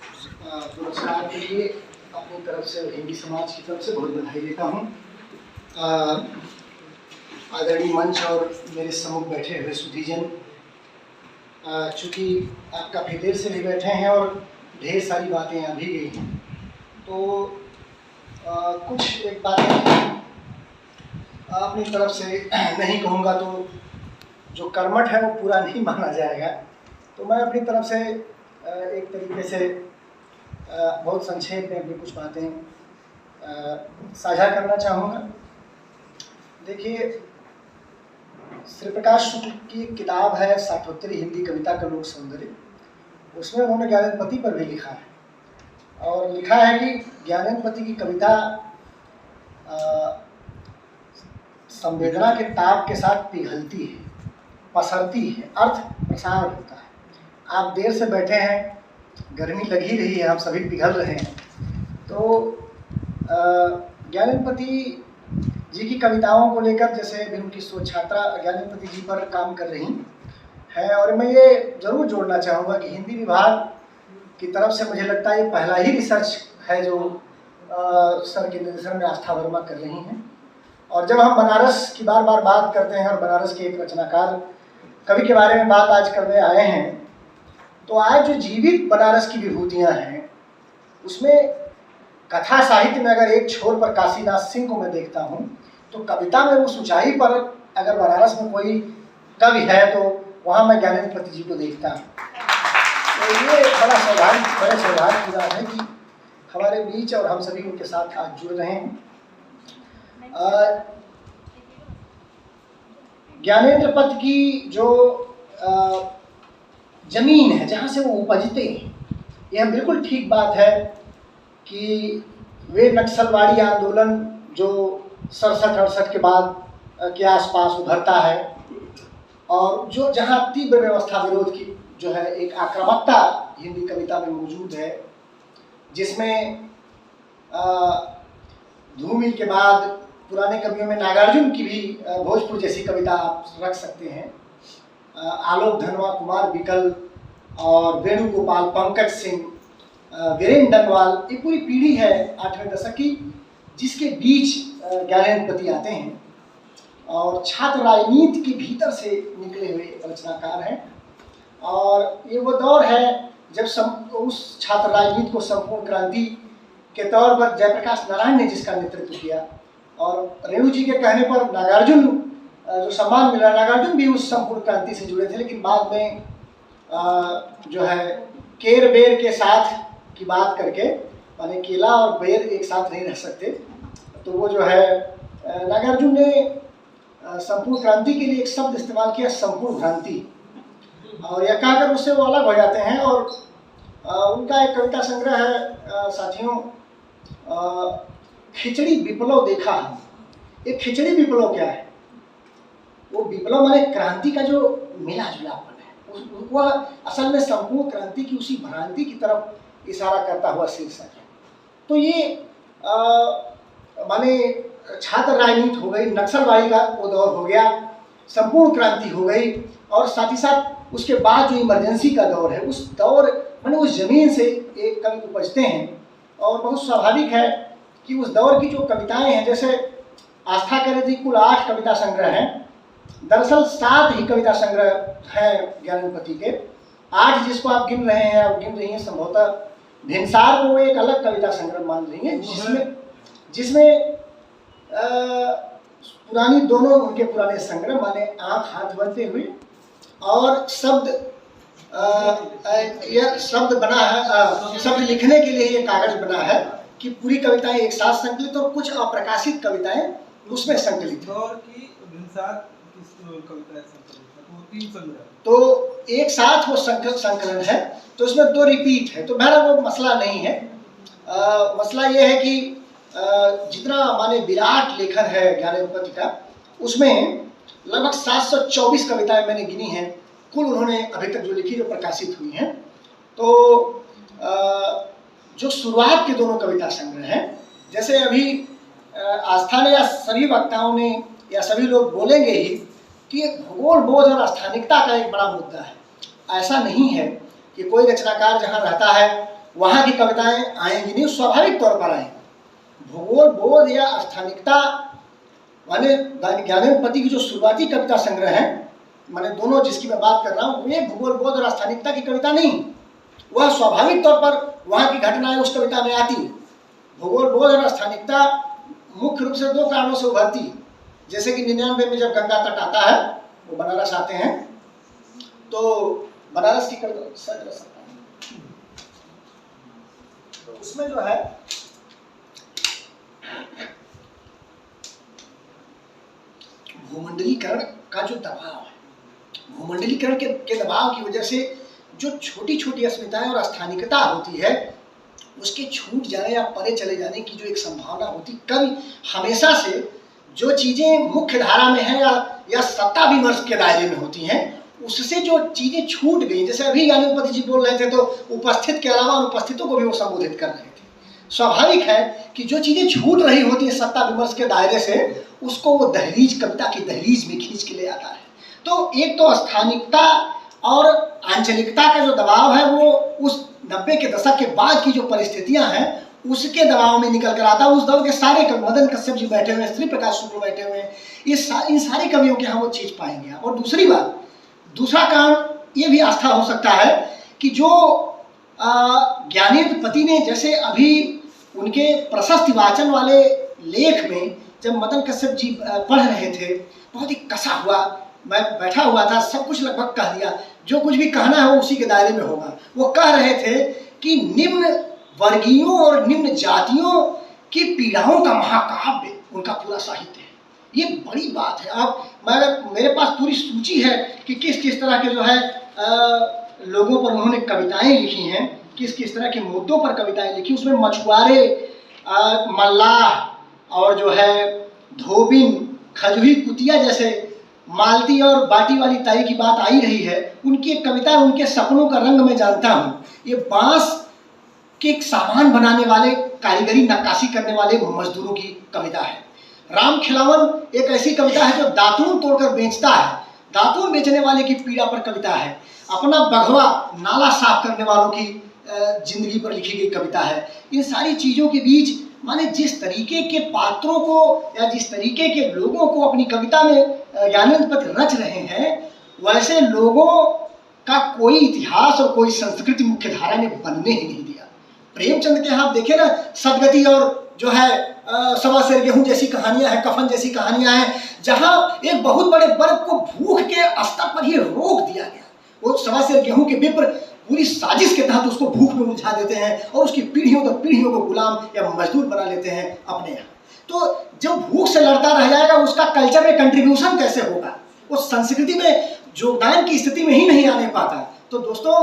पुरस्कार के लिए अपनी तरफ से और हिंदी समाज की तरफ से बहुत बधाई देता हूँ। आदरणीय मंच और मेरे सम्मुख बैठे हुए सुधीजन, चूँकि आप काफ़ी देर से भी बैठे हैं और ढेर सारी बातें आ भी गई हैं, तो कुछ एक बातें अपनी तरफ से नहीं कहूँगा तो जो कर्मठ है वो पूरा नहीं माना जाएगा। तो मैं अपनी तरफ से एक तरीके से बहुत संक्षेप में अपनी कुछ बातें साझा करना चाहूँगा। देखिए, श्री प्रकाश शुक्ल की किताब है साठोत्तरी हिंदी कविता का लोक सौंदर्य। उसमें उन्होंने ज्ञानेन्द्रपति पर भी लिखा है और लिखा है कि ज्ञानेन्द्रपति की कविता संवेदना के ताप के साथ पिघलती है, पसरती है, अर्थ प्रसार होता है। आप देर से बैठे हैं, गर्मी लगी रही है, आप सभी पिघल रहे हैं। तो ज्ञानेन्द्रपति जी की कविताओं को लेकर जैसे अभी उनकी शोध छात्रा ज्ञानेन्द्रपति जी पर काम कर रही है, और मैं ये जरूर जोड़ना चाहूँगा कि हिंदी विभाग की तरफ से मुझे लगता है ये पहला ही रिसर्च है जो सर के निर्देशन में आस्था वर्मा कर रही हैं। और जब हम बनारस की बार बार बात करते हैं और बनारस के एक रचनाकार कवि के बारे में बात आज करने आए हैं, तो आज जो जीवित बनारस की विभूतियाँ हैं उसमें कथा साहित्य में अगर एक छोर पर काशीनाथ सिंह को मैं देखता हूँ, तो कविता में उस ऊंचाई पर अगर बनारस में कोई कवि है तो वहाँ मैं ज्ञानेन्द्रपति जी को देखता हूँ। तो ये बड़े सौभाग्य की बात है कि हमारे बीच और हम सभी उनके साथ आज जुड़ रहे हैं। ज्ञानेन्द्रपति की जो जमीन है जहाँ से वो उपजते हैं, यह बिल्कुल ठीक बात है कि वे नक्सलवाड़ी आंदोलन जो 67-68 के बाद के आसपास उभरता है और जो जहाँ तीव्र व्यवस्था विरोध की जो है एक आक्रामकता हिंदी कविता में मौजूद है, जिसमें धूमिल के बाद पुराने कवियों में नागार्जुन की भी भोजपुर जैसी कविता आप रख सकते हैं, आलोक धनवा, कुमार विकल और वेणुगोपाल, पंकज सिंह, वीरेंद्र डनवाल, एक पूरी पीढ़ी है 8वें दशक की जिसके बीच ज्ञानेन्द्रपति आते हैं और छात्र राजनीति के भीतर से निकले हुए रचनाकार हैं। और ये वो दौर है जब उस छात्र राजनीति को संपूर्ण क्रांति के तौर पर जयप्रकाश नारायण ने जिसका नेतृत्व किया, और रेणु जी के कहने पर नागार्जुन जो सम्मान मिला, नागार्जुन भी उस संपूर्ण क्रांति से जुड़े थे, लेकिन बाद में जो है केर बेर के साथ की बात करके, माने केला और बेर एक साथ नहीं रह सकते, तो वो जो है नागार्जुन ने संपूर्ण क्रांति के लिए एक शब्द इस्तेमाल किया, संपूर्ण भ्रांति, और यह कहकर उससे वो अलग हो जाते हैं। और उनका एक कविता संग्रह है साथियों, खिचड़ी विप्लव देखा हम। एक खिचड़ी विप्लव क्या है? वो विप्लव माने क्रांति का जो मिला जुलापन है, वह असल में संपूर्ण क्रांति की उसी भ्रांति की तरफ इशारा करता हुआ शीर्षक है। तो ये माने छात्र राजनीति हो गई, नक्सलवाड़ी का वो दौर हो गया, संपूर्ण क्रांति हो गई, और साथ ही साथ उसके बाद जो इमरजेंसी का दौर है, उस दौर माने उस जमीन से एक कवि उपजते हैं। और बहुत स्वाभाविक है कि उस दौर की जो कविताएं हैं, जैसे आस्था करे थी कुल 8 कविता संग्रह हैं, दरअसल 7 ही कविता संग्रह हैं ज्ञानेन्द्रपति के। 8 जिसको आप गिन रहे हैं और गिन रही हैं, संभवतः भिनसार को एक अलग कविता संग्रह मान रही हैं, जिसमें पुरानी दोनों उनके पुराने संग्रह माने आँख हाथ बनते हुए और शब्द यह शब्द बना है, शब्द लिखने के लिए ये कागज बना है कि पूरी कविताएं एक साथ संकलित और कुछ अप्रकाशित कविताएं उसमें संकलित हैं। तो एक साथ वो संकलन है, तो उसमें 2 रिपीट है, तो बहरहाल वो मसला नहीं है। मसला ये है कि जितना माने विराट लेखन है ज्ञानेन्द्रपति का, उसमें लगभग 724 कविताएं मैंने गिनी हैं कुल उन्होंने अभी तक जो लिखी, जो प्रकाशित हुई हैं। तो जो शुरुआत के दोनों कविता संग्रह हैं, जैसे अभी आस्था ने या सभी वक्ताओं ने या सभी लोग बोलेंगे ही कि भूगोल बोध और स्थानिकता का एक बड़ा मुद्दा है। ऐसा नहीं है कि कोई रचनाकार जहाँ रहता है वहाँ की कविताएं आएंगी नहीं, स्वाभाविक तौर पर आएंगी। भूगोल बोध या स्थानिकता माने ज्ञानेन्द्रपति की जो शुरुआती कविता संग्रह है, माने दोनों जिसकी मैं बात कर रहा हूँ, वे भूगोल बोध और स्थानिकता की कविता नहीं, वह स्वाभाविक तौर पर वहाँ की घटनाएं उस कविता में आती। भूगोल बोध और स्थानिकता मुख्य रूप से दो कारणों से उभरती है। जैसे कि 99 में जब गंगा तट आता है, वो बनारस आते हैं, तो बनारस की कविता तो उसमें जो है भूमंडलीकरण का जो दबाव है, भूमंडलीकरण के दबाव की वजह से जो छोटी छोटी अस्मिताएं और स्थानिकता होती है, उसके छूट जाने या परे चले जाने की जो एक संभावना होती, कभी हमेशा से जो चीजें मुख्य धारा में है या सत्ता विमर्श के दायरे में होती हैं, उससे जो चीजें छूट गई, जैसे अभी ज्ञानेन्द्रपति जी बोल रहे थे तो उपस्थित के अलावा अनुपस्थितों को भी वो संबोधित कर रहे थे। स्वाभाविक है कि जो चीजें छूट रही होती है सत्ता विमर्श के दायरे से, उसको वो दहलीज, कविता की दहलीज में खींच के ले आता है। तो एक तो स्थानिकता और आंचलिकता का जो दबाव है, वो उस 90 के दशक के बाद की जो परिस्थितियां हैं उसके दबाव में निकल कर आता है। उस दौर के सारे कवि, मदन कश्यप जी बैठे हुए हैं, श्री प्रकाश शुक्ल बैठे हुए हैं, इन सारे कवियों के यहाँ वो चीज पाएंगे। और दूसरी बात, दूसरा कारण ये भी आस्था हो सकता है कि जो ज्ञानेन्द्रपति ने, जैसे अभी उनके प्रशस्ति वाचन वाले लेख में जब मदन कश्यप जी पढ़ रहे थे, बहुत ही कसा हुआ, मैं बैठा हुआ था, सब कुछ लगभग कह दिया, जो कुछ भी कहना है वो उसी के दायरे में होगा। वो कह रहे थे कि निम्न वर्गीयों और निम्न जातियों की पीड़ाओं का महाकाव्य उनका पूरा साहित्य है। ये बड़ी बात है। अब मेरे पास पूरी सूची है कि किस किस तरह के जो है लोगों पर उन्होंने कविताएं लिखी हैं, किस किस तरह के मुद्दों पर कविताएं लिखी। उसमें मछुआरे, मल्लाह और जो है धोबिन, खजुही, कुतिया जैसे मालती और बाटी वाली ताई की बात आई रही है। उनकी एक कविता, उनके सपनों का रंग मैं जानता हूँ, ये बांस के सामान बनाने वाले, कारीगरी नक्काशी करने वाले मजदूरों की कविता है। राम खिलावन एक ऐसी कविता है जो दातून तोड़कर बेचता है, दातून बेचने वाले की पीड़ा पर कविता है। अपना बघवा, नाला साफ करने वालों की जिंदगी पर लिखी गई कविता है। इन सारी चीजों के बीच माने जिस तरीके के पात्रों को या जिस तरीके के लोगों को अपनी कविता में ज्ञानेन्द्रपति रच रहे हैं, वैसे लोगों का कोई इतिहास और कोई संस्कृति मुख्य धारा ने बनने ही नहीं दिया। प्रेमचंद के यहाँ आप देखे ना, सदगति और जो है सवा सेर गेहूं जैसी कहानियां हैं, कफन जैसी कहानियां हैं, जहां एक बहुत बड़े वर्ग को भूख के स्तर पर ही रोक दिया गया। वो सवा सेर गेहूं के विप्र पूरी साजिश के तहत उसको भूख में उलझा देते हैं और उसकी पीढ़ियों तक पीढ़ियों को गुलाम या मजदूर बना लेते हैं अपने यहाँ। तो जब भूख से लड़ता रह जाएगा, उसका कल्चर में कंट्रीब्यूशन कैसे होगा, वो संस्कृति में योगदान की स्थिति में ही नहीं आने पाता। तो दोस्तों,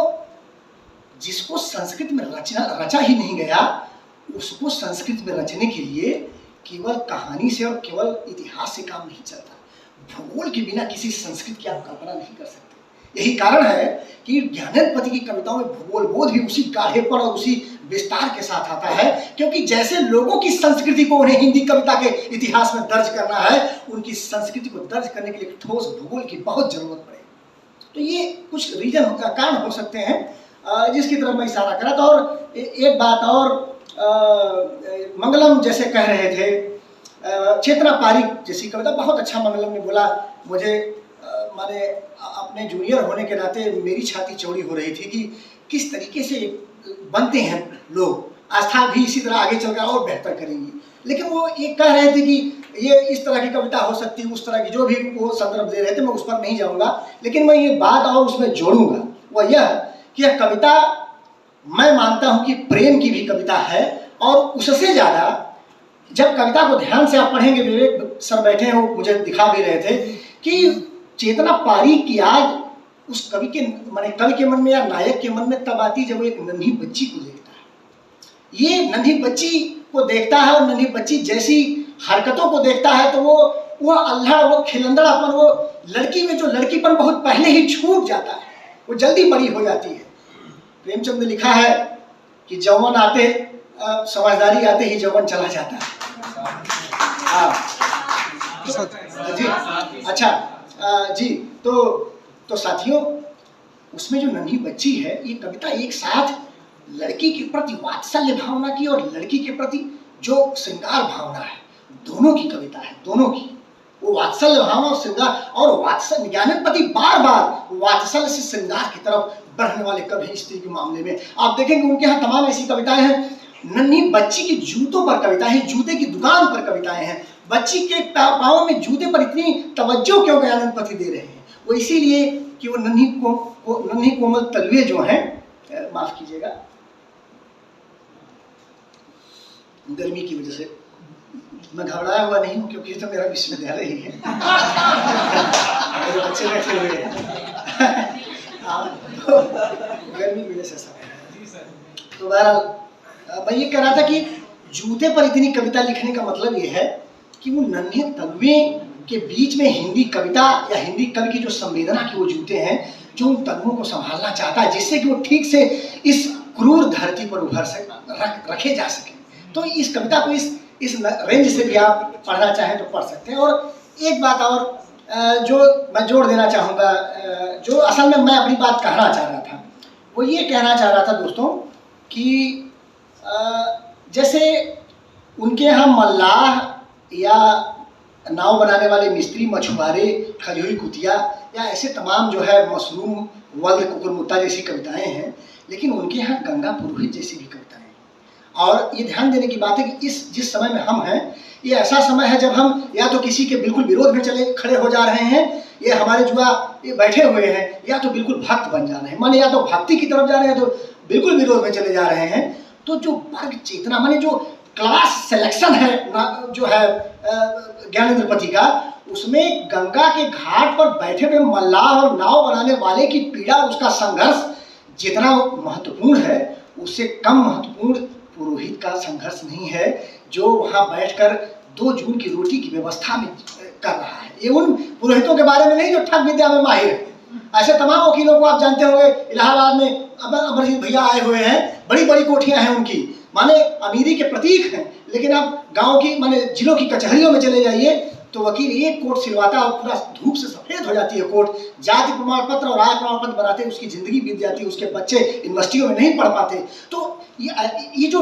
जिसको संस्कृत में रचा ही नहीं गया, उसको संस्कृत में रचने के लिए केवल कहानी से और केवल इतिहास से काम नहीं चलता। भूगोल के बिना किसी संस्कृत की आप कल्पना नहीं कर सकते। यही कारण है कि ज्ञानेन्द्रपति की कविताओं में भूगोल बोध भी उसी गाढ़ेपन और उसी विस्तार के साथ आता है, क्योंकि जैसे लोगों की संस्कृति को उन्हें हिंदी कविता के इतिहास में दर्ज करना है, उनकी संस्कृति को दर्ज करने के लिए ठोस भूगोल की बहुत जरूरत पड़ेगी। तो ये कुछ रीजन कारण हो सकते हैं जिसकी तरफ मैं इशारा करा था। और एक बात और, मंगलम जैसे कह रहे थे, चेतना पारिक जैसी कविता, बहुत अच्छा मंगलम ने बोला। मुझे माने अपने जूनियर होने के नाते मेरी छाती चौड़ी हो रही थी कि किस तरीके से बनते हैं लोग, आस्था भी इसी तरह आगे चलकर और बेहतर करेंगी। लेकिन वो ये कह रहे थे कि ये इस तरह की कविता हो सकती है, उस तरह की, जो भी वो संदर्भ दे रहे थे, मैं उस पर नहीं जाऊँगा। लेकिन मैं ये बात और उसमें जोड़ूंगा, वह यह कि यह कविता मैं मानता हूं कि प्रेम की भी कविता है। और उससे ज्यादा जब कविता को ध्यान से आप पढ़ेंगे, विवेक सर बैठे हैं, वो मुझे दिखा भी रहे थे कि चेतना पारिक की याद उस कवि के माने कवि के मन में या नायक के मन में तब आती जब वो एक नन्ही बच्ची को देखता है। ये नन्ही बच्ची को देखता है और नन्ही बच्ची जैसी हरकतों को देखता है, तो वो अल्लाह, वो खिलंदड़ापन, वो लड़की में जो लड़कीपन बहुत पहले ही छूट जाता है, वो जल्दी बड़ी हो जाती है। प्रेमचंद ने लिखा है कि जौवन आते, समझदारी आते ही जौवन चला जाता है। हाँ जी, अच्छा जी। तो साथियों, उसमें जो नन्ही बच्ची है, ये कविता एक साथ लड़की के प्रति वात्सल्य भावना की और लड़की के प्रति जो श्रृंगार भावना है, दोनों की कविता है, दोनों की। वो वात्सल्य भावना और श्रृंगार, और वात्सल्य ज्ञानेन्द्र बार बार वात्सल्य से श्रृंगार की तरफ बढ़ने वाले कवि हैं। स्त्री के मामले में आप देखेंगे उनके यहाँ तमाम ऐसी कविताएं हैं। नन्ही बच्ची के जूतों पर कविताएं हैं, जूते की दुकान पर कविताएं हैं। बच्ची के पाँव में जूते पर इतनी तवज्जो क्यों ज्ञानेन्द्र दे रहे हैं? वो इसीलिए कि वो नन्ही कोमल तलवे जो हैं, माफ कीजिएगा गर्मी की वजह से मैं घबराया हुआ नहीं हूँ, क्योंकि तो मेरा विश्वविद्यालय ही है। मेरे बच्चे बैठे हुए हैं। गर्मी की वजह से सब। तो बहरहाल मैं ये कह रहा था कि जूते पर इतनी कविता लिखने का मतलब ये है कि वो नन्हे तलवे के बीच में हिंदी कविता या हिंदी कवि की जो संवेदना के वो जूते हैं, जो उन तलवों को संभालना चाहता है, जिससे कि वो ठीक से इस क्रूर धरती पर उभर रखे जा सके। तो इस कविता को इस रेंज से भी आप पढ़ना चाहें तो पढ़ सकते हैं। और एक बात और जो मैं जोड़ देना चाहूँगा, जो असल में मैं अपनी बात कहना चाह रहा था, वो ये कहना चाह रहा था दोस्तों कि जैसे उनके यहाँ मल्लाह या नाव बनाने वाले मिस्त्री, मछुआरे, खजूरी कुतिया या ऐसे तमाम जो है मशरूम, वल्द, कुकुरमुत्ता जैसी कविताएं हैं, लेकिन उनके यहाँ गंगा पुरोहित जैसी भी कविताएं हैं। और ये ध्यान देने की बात है कि जिस समय में हम हैं, ये ऐसा समय है जब हम या तो किसी के बिल्कुल विरोध में खड़े हो जा रहे हैं, ये हमारे जुआ ये बैठे हुए हैं, या तो बिल्कुल भक्त बन जा रहे हैं, माने या तो भक्ति की तरफ जा रहे हैं, तो बिल्कुल विरोध में चले जा रहे हैं। तो जो वर्ग चेतना, माने जो क्लास सिलेक्शन है जो है ज्ञानेन्द्र का, उसमें गंगा के घाट पर बैठे हुए मल्लाह और नाव बनाने वाले की पीड़ा, उसका संघर्ष जितना महत्वपूर्ण है, उससे कम महत्वपूर्ण पुरोहित का संघर्ष नहीं है, जो वहाँ बैठकर 2 जून की रोटी की व्यवस्था में कर रहा है। ये उन पुरोहितों के बारे में नहीं जो ठग विद्या में माहिर है। ऐसे तमाम वकीलों को आप जानते होंगे, इलाहाबाद में अमरजीत भैया आए हुए हैं, बड़ी बड़ी कोठियां हैं उनकी, माने अमीरी के प्रतीक हैं, लेकिन आप गांव की माने जिलों की कचहरियों में चले जाइए तो वकील एक कोट सिलवाता और पूरा धूप से सफेद हो जाती है कोट, जाति प्रमाण पत्र और आय प्रमाण पत्र बनाते, उसकी जिंदगी बीत जाती है, उसके बच्चे यूनिवर्सिटियों में नहीं पढ़ पाते। तो ये जो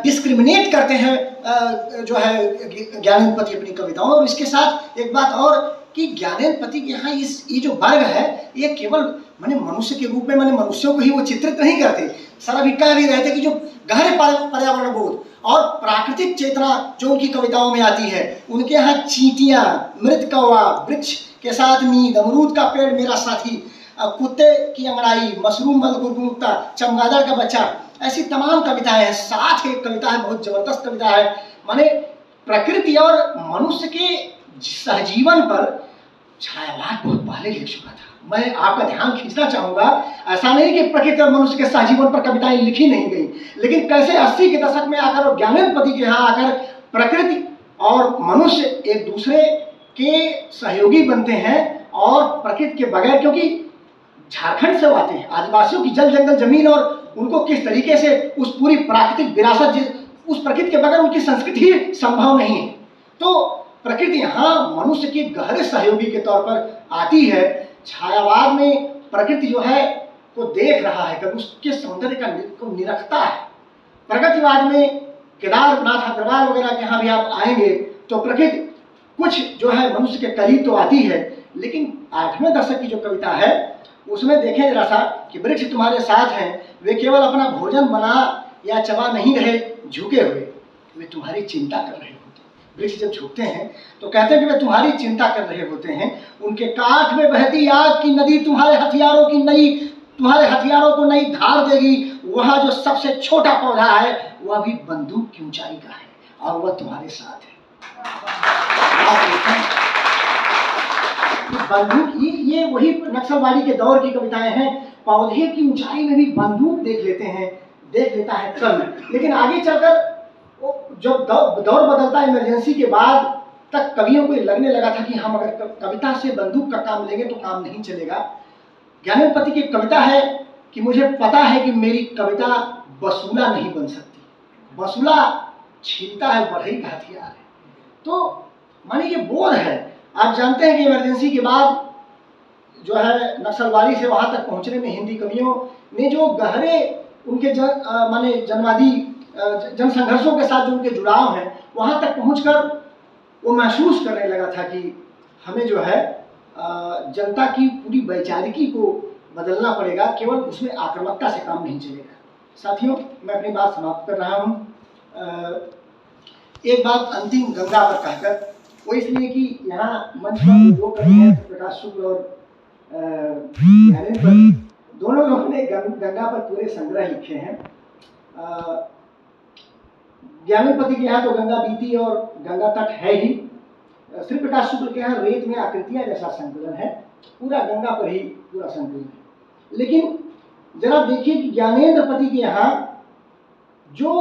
डिस्क्रिमिनेट करते हैं जो है ज्ञानेन्द्र अपनी कविताओं। और इसके साथ एक बात और कि ज्ञानेन्द्र के यहाँ ये जो वर्ग है, ये केवल माने मनुष्य के रूप में, माने मनुष्यों को ही वो चित्रित नहीं करते, सारा भी कह भी रहते कि जो गहरे पर्यावरण बोध और प्राकृतिक चेतना जो उनकी कविताओं में आती है, उनके यहाँ चींटियां, मृत कौवा, वृक्ष के साथ नींद, अमरूद का पेड़ मेरा साथी, कुत्ते की अंगड़ाई, मशरूम बल गुरगुरता, चमगादड़ का बच्चा, ऐसी तमाम कविताएं हैं। साथ एक कविता है, बहुत जबरदस्त कविता है, माने प्रकृति और मनुष्य के सहजीवन पर छायावाद बहुत पहले लिख चुका था। मैं आपका ध्यान खींचना चाहूंगा, ऐसा नहीं कि प्रकृति और मनुष्य के सहजीवन पर कविताएं लिखी नहीं गई, लेकिन कैसे 80 के दशक में आकर और ज्ञानेन्द्र के यहाँ आकर प्रकृति और मनुष्य एक दूसरे के सहयोगी बनते हैं। और प्रकृति के बगैर, क्योंकि झारखंड से आते हैं, आदिवासियों की जल जंगल जमीन और उनको किस तरीके से उस पूरी प्राकृतिक विरासत, उस प्रकृति के बगैर उनकी संस्कृति ही संभव नहीं है। तो प्रकृति यहाँ मनुष्य के गहरे सहयोगी के तौर पर आती है। छायावाद में प्रकृति जो है को देख रहा है, कभी उसके सौंदर्य को निरखता है। प्रगतिवाद में केदारनाथ अग्रवाल वगैरह के यहाँ भी आप आएंगे तो प्रकृति कुछ जो है मनुष्य के करीब तो आती है, लेकिन 8वें दशक की जो कविता है उसमें देखें जरा सा कि वृक्ष तुम्हारे साथ हैं, वे केवल अपना भोजन बना या चबा नहीं रहे झुके हुए, वे तुम्हारी चिंता कर रहे होते हैं। वृक्ष जब झुकते हैं तो कहते हैं कि वे तुम्हारी चिंता कर रहे होते हैं। उनके काठ में बहती आग की नदी तुम्हारे हथियारों को नई धार देगी। वहाँ जो सबसे छोटा पौधा है वह भी बंदूक की ऊंचाई का है और वह तुम्हारे साथ है। बंदूक, ये वही नक्सलवादी के दौर की कविताएं हैं। पौधे की ऊंचाई में भी बंदूक देख लेता है कल, लेकिन आगे चलकर जब दौर बदलता है इमरजेंसी के बाद तक कवियों को लगने लगा था कि हम अगर कविता से बंदूक का काम लेंगे तो काम नहीं चलेगा। ज्ञानेन्द्र की कविता है कि मुझे पता है कि मेरी कविता बसूला नहीं बन सकती। बसूला छीनता है, बढ़ई का हथियार है। तो माने ये बोध है। आप जानते हैं कि इमरजेंसी के बाद जो है नक्सलवादी से वहां तक पहुंचने में हिंदी कवियों ने जो गहरे उनके माने जनवादी जन संघर्षों के साथ जो उनके जुड़ाव हैं, वहाँ तक पहुँचकर वो महसूस करने लगा था कि हमें जो है जनता की पूरी वैचारिकी को बदलना पड़ेगा, केवल उसमें आक्रामकता से काम नहीं चलेगा। साथियों, मैं अपनी बात समाप्त कर रहा हूँ। एक बात अंतिम गंगा पर कहकर, वो इसलिए कि यहाँ मंच पर जो कर रहे हैं प्रकाश शुक्ल और दोनों लोगों ने गंगा पर पूरे संग्रह लिखे हैं। ज्ञानेन्द्र पति के यहाँ तो गंगा बीती और गंगा तट है ही, श्री प्रकाश शुक्ल के यहाँ रेत में आकृतियां जैसा संकलन है, पूरा गंगा पर ही पूरा संकलन है। लेकिन जरा देखिए कि ज्ञानेन्द्र पति के यहाँ जो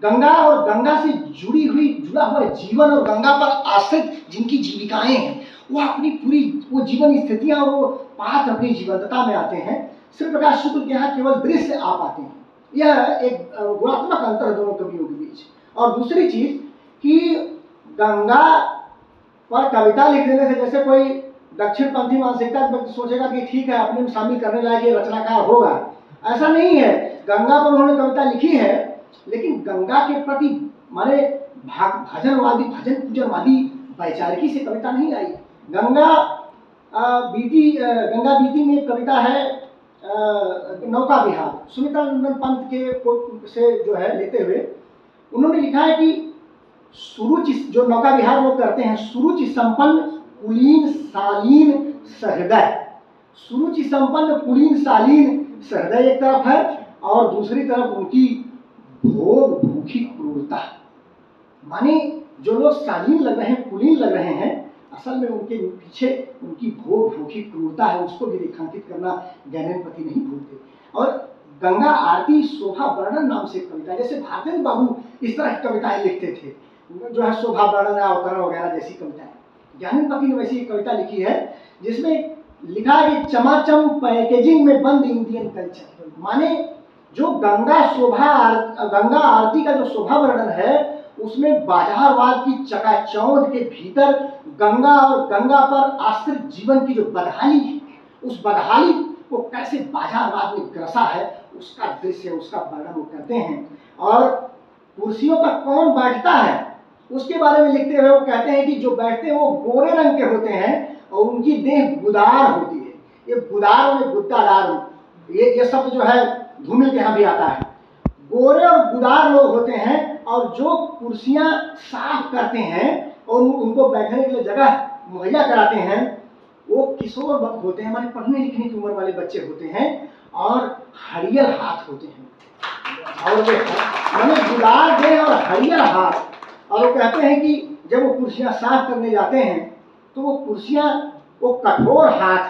गंगा और गंगा से जुड़ा हुआ जीवन और गंगा पर आश्रित जिनकी जीविकाएं हैं, वो अपनी पूरी वो जीवन स्थितियां और वो पात्र अपनी जीवंतता में आते हैं। श्री प्रकाश शुक्ल के यहाँ केवल दृश्य आ पाते हैं। यह एक गुणात्मक अंतर है दोनों कवियों के बीच। और दूसरी चीज कि गंगा पर कविता लिख देने से जैसे कोई दक्षिणपंथी मानसिकता सोचेगा कि ठीक है, अपने में शामिल करने लायक ये रचनाकार होगा, ऐसा नहीं है। गंगा पर उन्होंने कविता लिखी है, लेकिन गंगा के प्रति माने भजनवादी भजन पूजनवादी वैचारिकी से कविता नहीं आई। गंगा बीती में कविता है नौका विहार, सुमित्रानंदन पंत के से जो है लेते हुए उन्होंने लिखा है कि सुरुचि, जो नौका विहार वो करते हैं, सुरुचि संपन्न कुलीन शालीन सहृदय। सुरुचि संपन्न कुलीन शालीन सहृदय एक तरफ है, और दूसरी तरफ उनकी भोग भूखी क्रूरता। माने जो लोग शालीन लग रहे हैं, कुलीन लग रहे हैं, असल में उनके पीछे उनकी भोग भूखी क्रूरता है। उसको भी रेखांकित करना ज्ञानेन्द्र पति नहीं भूलते। और गंगा आरती शोभा वर्णन नाम से कविता, जैसे भारतेंद्र बाबू इस तरह की कविताएं लिखते थे, जो है शोभा वर्णन अवतरण वगैरह जैसी कविताएं, ज्ञानेन्द्र पति ने वैसी एक कविता लिखी है जिसमें लिखा है कि चमाचम पैकेजिंग में बंद इंडियन कल्चर। माने जो गंगा आरती का जो शोभा वर्णन है, उसमें बाजारवाद की चकाचौंध के भीतर गंगा और गंगा पर आश्रित जीवन की जो बदहाली है, उस बदहाली को कैसे बाजारवाद में ग्रसा है, उसका दृश्य, उसका वर्णन वो करते हैं। और कुर्सियों पर कौन बैठता है उसके बारे में लिखते हुए वो कहते हैं कि जो बैठते हैं वो गोरे रंग के होते हैं और उनकी देह गुदार होती है। ये गुदार में गुद्दादार, ये शब्द जो है धूमिल के यहाँ भी आता है। गोरे और गुदार लोग होते हैं, और जो कुर्सियां साफ करते हैं और उनको बैठने के लिए जगह मुहैया कराते हैं, वो किशोर होते हैं, हमारे पढ़ने लिखने की उम्र वाले बच्चे होते हैं, और हरियर हाथ होते हैं। और वे मैंने गुलाल देह और हरियर हाथ। और वो कहते हैं कि जब वो कुर्सियां साफ करने जाते हैं तो वो कुर्सियां, वो कठोर हाथ,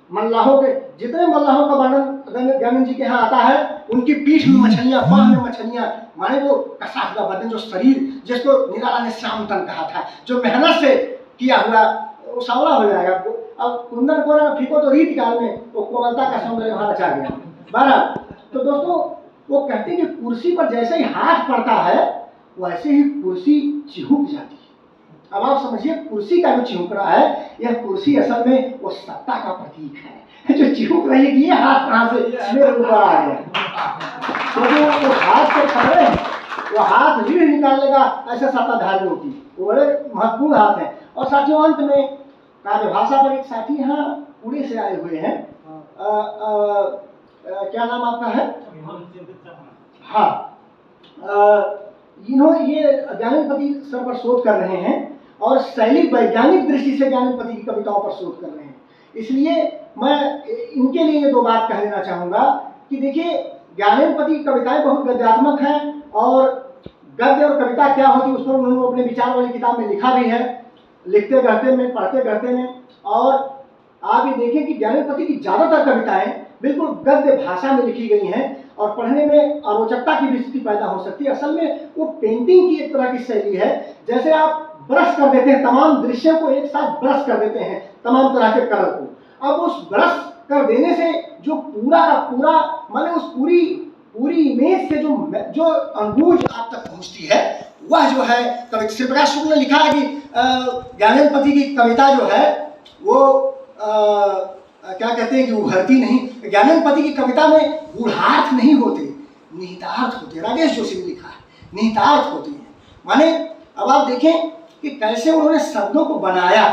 मल्लाहों के, जितने मल्लाहों का वर्णन ज्ञानेन्द्र जी के यहाँ आता है, उनकी पीठ में मछलियां, बाह में मछलियां, माने वो कसा हुआ बदन, जो शरीर जिसको निराला ने श्याम तन कहा था, जो मेहनत से किया हुआ, वो सांवला हो जाएगा। अब कुंदन को ना फीको तो रीत काल में वो कोमलता का सौंदर्य वहां रचा गया। बहरहाल, तो दोस्तों वो कहते हैं कि कुर्सी पर जैसे ही हाथ पड़ता है वैसे ही कुर्सी चिहुक जाती है। अब आप समझिए, कुर्सी का जो चिहुक रहा है, यह कुर्सी असल में वो सत्ता का प्रतीक है, जो चिहुक रही है कि ये हाथ कहाँ से मेरे ऊपर आ गया। तो वो हाथ से पकड़े, वो हाथ रीढ़ निकालने का ऐसे सत्ताधारियों की, वो बड़े महत्वपूर्ण हाथ हैं। और साथियों, अंत में काव्य भाषा पर एक साथी यहाँ पुणे से आए हुए हैं, क्या नाम आपका है? हाँ, इन्होंने ये ज्ञानेन्द्र पति सर पर शोध कर रहे हैं और शैली वैज्ञानिक दृष्टि से ज्ञानेन्द्र पति की कविताओं पर शोध कर रहे हैं। इसलिए मैं इनके लिए ये दो बात कह देना चाहूँगा कि देखिए, ज्ञानेन्द्र पति की कविताएं बहुत गद्यात्मक हैं, और गद्य और कविता क्या होती है उस पर उन्होंने अपने विचार वाली किताब में लिखा भी है, लिखते गढ़ते में, पढ़ते गढ़ते में। और आप ये देखें कि ज्ञानेन्द्र पति की ज़्यादातर कविताएं बिल्कुल गद्य भाषा में लिखी गई हैं, और पढ़ने में अरोचकता की भी स्थिति पैदा हो सकती है। असल में वो पेंटिंग की एक तरह की शैली है, जैसे आप ब्रश कर देते हैं, तमाम दृश्यों को एक साथ ब्रश कर देते हैं, तमाम तरह के कलर को। अब उस ब्रश कर देने से जो पूरा का पूरा, माने उस पूरी इमेज से जो अंगूर आप तक पहुंचती है, वह जो है कवि श्री प्रकाश शुक्ल ने लिखा है कि ज्ञानेन्द्र पति की कविता जो है वो क्या कहते हैं कि उभरती नहीं। ज्ञानपति की कविता में गूढ़ार्थ नहीं होते, निहितार्थ होते। राजेश जोशी ने लिखा है, निहितार्थ होते हैं। माने अब आप देखें कि कैसे उन्होंने शब्दों को बनाया।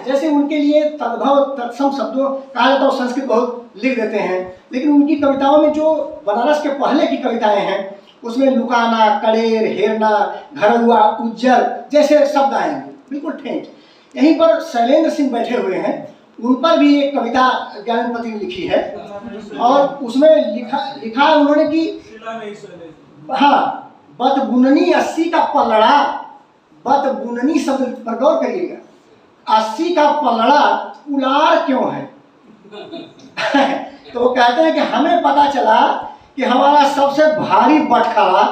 जैसे उनके लिए तद्भव तत्सम शब्दों कहा जाता है, संस्कृत बहुत लिख देते हैं, लेकिन उनकी कविताओं में जो बनारस के पहले की कविताएं हैं उसमें लुकाना, कड़ेर, हेरना, घरहुआ, उज्जर जैसे शब्द आएंगे बिल्कुल ठेठ। यहीं पर शैलेंद्र सिंह बैठे हुए हैं, उन पर भी एक कविता ज्ञानपति ने लिखी है और उसमें लिखा है उन्होंने कि हाँ, बत बुननी 80 का पलड़ा, बत बुननी शब्द पर गौर करिएगा, 80 का पलड़ा उलार क्यों है। तो वो कहते हैं कि हमें पता चला कि हमारा सबसे भारी बटखरा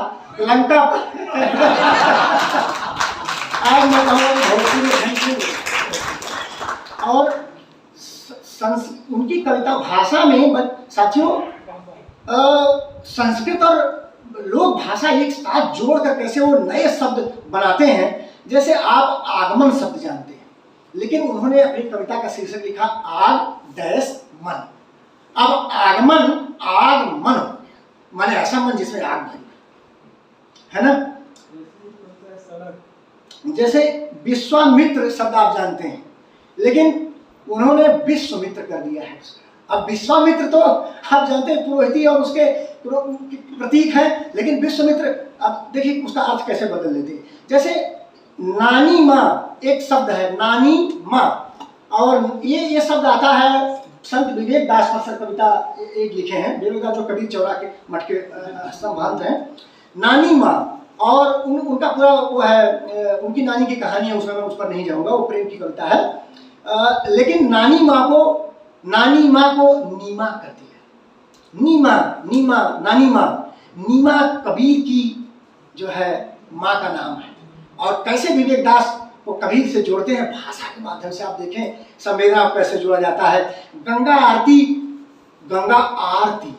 लंका आज मैं कहूँगा और उनकी कविता भाषा में साथियों संस्कृत और लोक भाषा एक साथ जोड़कर कैसे वो नए शब्द बनाते हैं। जैसे आप आगमन शब्द जानते हैं, लेकिन उन्होंने अपनी कविता का शीर्षक लिखा आग डैश मन। अब आगमन आगमन माने ऐसा मन जिसमें आग भरी है ना। जैसे विश्वामित्र शब्द आप जानते हैं, लेकिन उन्होंने विश्वमित्र कर दिया है उसका। अब विश्वामित्र तो आप जानते हैं पुरोहिती और उसके प्रतीक है, लेकिन विश्वमित्र अब देखिए उसका अर्थ कैसे बदल लेते हैं। जैसे नानी माँ एक शब्द है, नानी माँ, और ये शब्द आता है संत विवेक दास पर कविता एक लिखे हैं, विवेक दास जो कबीर चौरा के मठ के संभांत हैं। नानी माँ और उनका पूरा वो है, उनकी नानी की कहानी है, उसमें मैं उस पर नहीं जाऊंगा, वो प्रेम की कविता है। लेकिन नानी माँ को नीमा कर दिया, नीमा नीमा नानी माँ। नीमा कबीर की जो है माँ का नाम है। और कैसे विवेक दास को कबीर से जोड़ते हैं भाषा के माध्यम से। आप देखें संवेदना को कैसे जोड़ा जाता है। गंगा आरती, गंगा आरती,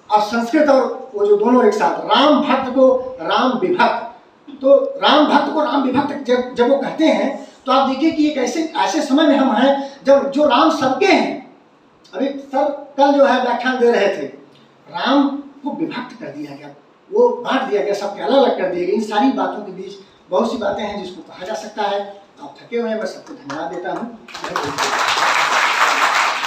और संस्कृत और वो जो दोनों एक साथ। राम भक्त को राम विभक्त, तो राम भक्त को राम विभक्त जब वो कहते हैं तो आप देखिए कि एक ऐसे समय में हम हैं जब जो राम सबके हैं। अभी सर कल जो है व्याख्यान दे रहे थे, राम को विभक्त कर दिया गया, वो बांट दिया गया, सबके अलग अलग कर दिए गए। इन सारी बातों के बीच बहुत सी बातें हैं जिसको कहा जा सकता है। आप थके हुए हैं, मैं सबको धन्यवाद देता हूँ।